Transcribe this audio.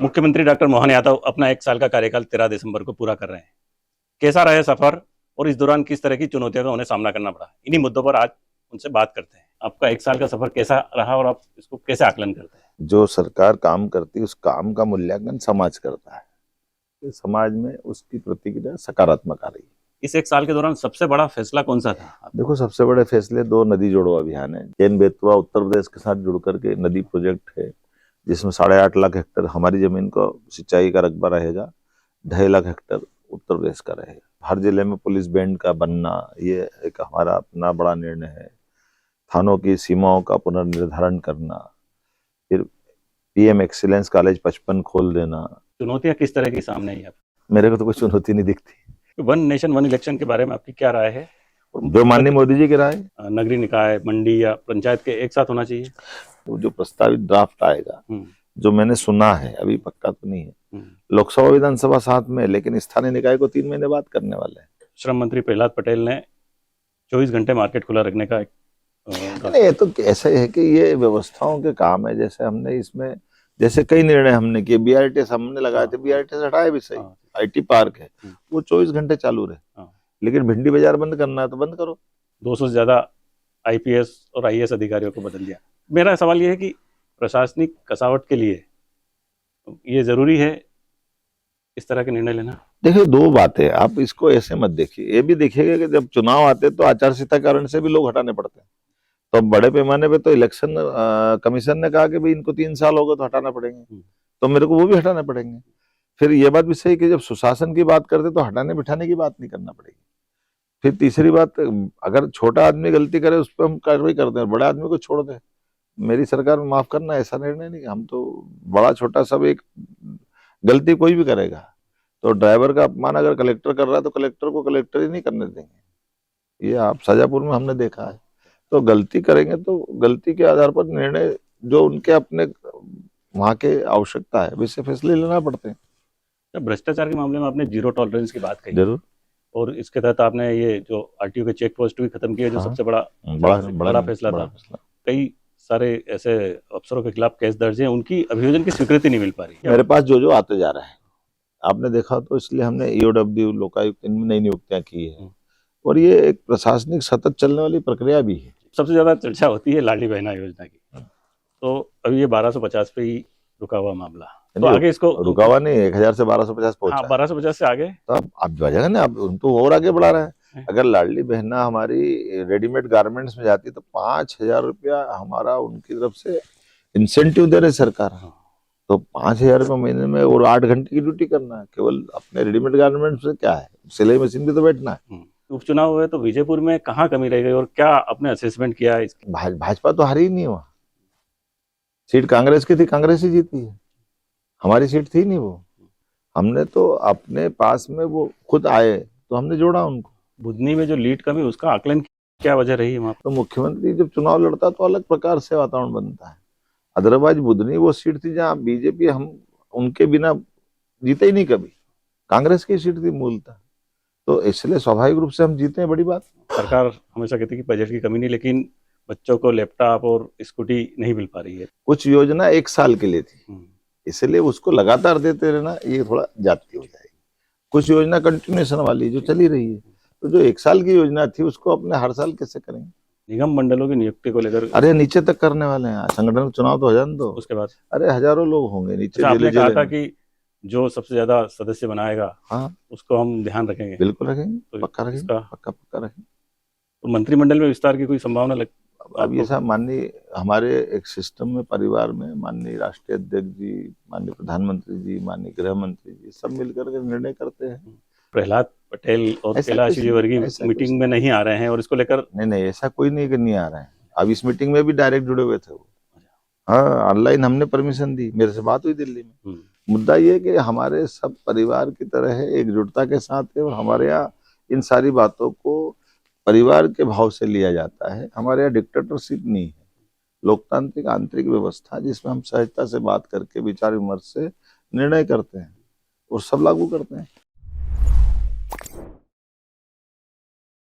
मुख्यमंत्री डॉक्टर मोहन यादव अपना 1 साल का कार्यकाल 13 दिसंबर को पूरा कर रहे हैं। कैसा रहा सफर और इस दौरान किस तरह की चुनौतियों का उन्हें सामना करना पड़ा, इन्हीं मुद्दों पर आज उनसे बात करते हैं। आपका 1 साल का सफर कैसा रहा और आप इसको कैसे आकलन करते हैं? जो सरकार काम करती है उस काम का मूल्यांकन समाज करता है। तो समाज में उसकी प्रतिक्रिया सकारात्मक आ रही है। इस 1 साल के दौरान सबसे बड़ा फैसला कौन सा था? देखो, सबसे बड़े फैसले 2 नदी जोड़ो अभियान है। केन बेतवा उत्तर प्रदेश के साथ जुड़ करके नदी प्रोजेक्ट है, जिसमें 8.5 लाख हेक्टेयर हमारी जमीन को सिंचाई का रकबा रहेगा, 2.5 लाख हेक्टेयर उत्तर प्रदेश का रहेगा। हर जिले में पुलिस बैंड का बनना, ये एक हमारा अपना बड़ा निर्णय है। थानों की सीमाओं का पुनर्निर्धारण करना, फिर पीएम एक्सीलेंस कॉलेज 55 खोल देना। चुनौतियां किस तरह की सामने आई? मेरे को तो कोई चुनौती नहीं दिखती। वन नेशन वन इलेक्शन के बारे में आपकी क्या राय है? जो माननीय मोदी जी की राय, नगरीय निकाय, मंडी या पंचायत के एक साथ होना चाहिए। वो जो प्रस्तावित ड्राफ्ट आएगा, जो मैंने सुना है, अभी पक्का तो नहीं है, लोकसभा विधानसभा साथ में, लेकिन स्थानीय निकाय को 3 महीने बाद करने वाले हैं। श्रम मंत्री प्रहलाद पटेल ने 24 घंटे मार्केट खुला रखने का ये तो ऐसा है कि ये व्यवस्थाओं के काम है। जैसे हमने इसमें जैसे कई निर्णय हमने किए, बीआरटीएस हमने लगाए थे, बीआरटीएस हटाए भी सही। आईटी पार्क है, वो 24 घंटे चालू रहे, लेकिन भिंडी बाजार बंद करना है तो बंद करो। 200 से ज्यादा आईपीएस और आईएएस अधिकारियों को बदल दिया। मेरा सवाल ये है कि प्रशासनिक कसावट के लिए ये जरूरी है इस तरह के निर्णय लेना? देखिए, 2 बातें, आप इसको ऐसे मत देखिए। ये भी देखिएगा कि जब चुनाव आते तो आचार संहिता कारण से भी लोग हटाने पड़ते हैं। तो बड़े पैमाने पे तो इलेक्शन कमीशन ने कहा कि भाई इनको 3 साल हो गए तो हटाना पड़ेंगे, तो मेरे को वो भी हटाने पड़ेंगे। फिर ये बात भी सही कि जब सुशासन की बात करते तो हटाने बिठाने की बात नहीं करना पड़ेगी। फिर तीसरी बात, अगर छोटा आदमी गलती करे उस पर हम कार्रवाई करते हैं, बड़े आदमी को छोड़ दें। मेरी सरकार में माफ करना ऐसा निर्णय नहीं, हम तो बड़ा छोटा सब एक, गलती कोई भी करेगा तो ड्राइवर का अपमान अगर कलेक्टर कर रहा है तो कलेक्टर को कलेक्टर ही नहीं करने देंगे। ये आप सजापुर में हमने देखा है। तो गलती करेंगे तो गलती के आधार पर निर्णय जो उनके अपने वहां के आवश्यकता है वैसे फैसले लेना पड़ते हैं। भ्रष्टाचार के मामले में आपने जीरो टॉलरेंस की बात कही, जरूर, और इसके तहत आपने ये जो आरटीओ के चेक पोस्ट भी खत्म किए, जो सबसे बड़ा फैसला था। कई सारे ऐसे अफसरों के खिलाफ केस दर्ज है, उनकी अभियोजन की स्वीकृति नहीं मिल पा रही। मेरे पास जो आते जा रहा है, आपने देखा, तो इसलिए हमने ईओडब्ल्यू, लोकायुक्त, इनमें नई नियुक्तियां की है। और ये एक प्रशासनिक सतत चलने वाली प्रक्रिया भी है। सबसे ज्यादा चर्चा होती है लाडली बहना योजना की, तो अभी ये 1250 पे ही रुका हुआ मामला, तो आगे इसको रुका हुआ नहीं, 1000 से 1250 पहुंचा। 1250 से आगे तो अब वजह ना, अब उनको और आगे बढ़ा रहा है। अगर लाडली बहना हमारी रेडीमेड गारमेंट्स में जाती तो 5000 रुपया हमारा उनकी तरफ से इंसेंटिव दे रहे सरकार। तो 5000 रुपये महीने में और 8 घंटे की ड्यूटी करना है, केवल अपने रेडीमेड गारमेंट्स में क्या है, सिलाई मशीन भी तो बैठना है। उपचुनाव हुए तो विजयपुर में कहाँ कमी रह गई और क्या आपने असेसमेंट किया है? भाजपा तो हारी ही नहीं, वहां सीट कांग्रेस की थी, कांग्रेस ही जीती है, हमारी सीट थी नहीं वो। हमने तो अपने पास में, वो खुद आए तो हमने जोड़ा उनको। बुधनी में जो लीड कमी, उसका आकलन क्या वजह रही वहां? तो मुख्यमंत्री जब चुनाव लड़ता तो अलग प्रकार से वातावरण बनता है। अदरवाइज बुधनी वो सीट थी जहाँ बीजेपी हम उनके बिना जीते ही नहीं कभी, कांग्रेस की सीट थी मूलतः, तो इसलिए स्वाभाविक रूप से हम जीते हैं, बड़ी बात। सरकार हमेशा कहती है कि बजट की कमी नहीं, लेकिन बच्चों को लैपटॉप और स्कूटी नहीं मिल पा रही है। कुछ योजना 1 साल के लिए थी, इसलिए उसको लगातार देते रहना ये थोड़ा जाती हो जाएगी। कुछ योजना कंटिन्यूएशन वाली जो चली रही है, तो जो 1 साल की योजना थी उसको अपने हर साल कैसे करेंगे। निगम मंडलों की नियुक्ति को लेकर, अरे नीचे तक करने वाले हैं, संगठन चुनाव तो हो जाने दो, उसके बाद अरे हजारों लोग होंगे नीचे। आपने कहा था कि जो सबसे ज्यादा सदस्य बनाएगा, हाँ, उसको हम ध्यान रखेंगे। बिल्कुल रखेंगे, तो पक्का रखेंगे, पक्का रखेंगे। तो मंत्रिमंडल में विस्तार की कोई संभावना अब ये सब माननीय हमारे एक सिस्टम में, परिवार में माननीय राष्ट्रीय अध्यक्ष जी, माननीय प्रधानमंत्री जी, माननीय गृह मंत्री जी सब मिलकर के निर्णय करते हैं। प्रहलाद पटेल और कैलाश विजयवर्गीय मीटिंग में नहीं आ रहे हैं और इसको लेकर? नहीं, ऐसा कोई नहीं कि नहीं आ रहे हैं। अब इस मीटिंग में भी डायरेक्ट जुड़े हुए थे वो। हाँ, ऑनलाइन हमने परमिशन दी, मेरे से बात हुई दिल्ली में। मुद्दा ये कि हमारे सब परिवार की तरह है, एकजुटता के साथ है, और हमारे यहाँ इन सारी बातों को परिवार के भाव से लिया जाता है। हमारे यहाँ डिक्टेटरशिप नहीं है, लोकतांत्रिक आंतरिक व्यवस्था, जिसमें हम सहजता से बात करके विचार विमर्श से निर्णय करते हैं और सब लागू करते हैं।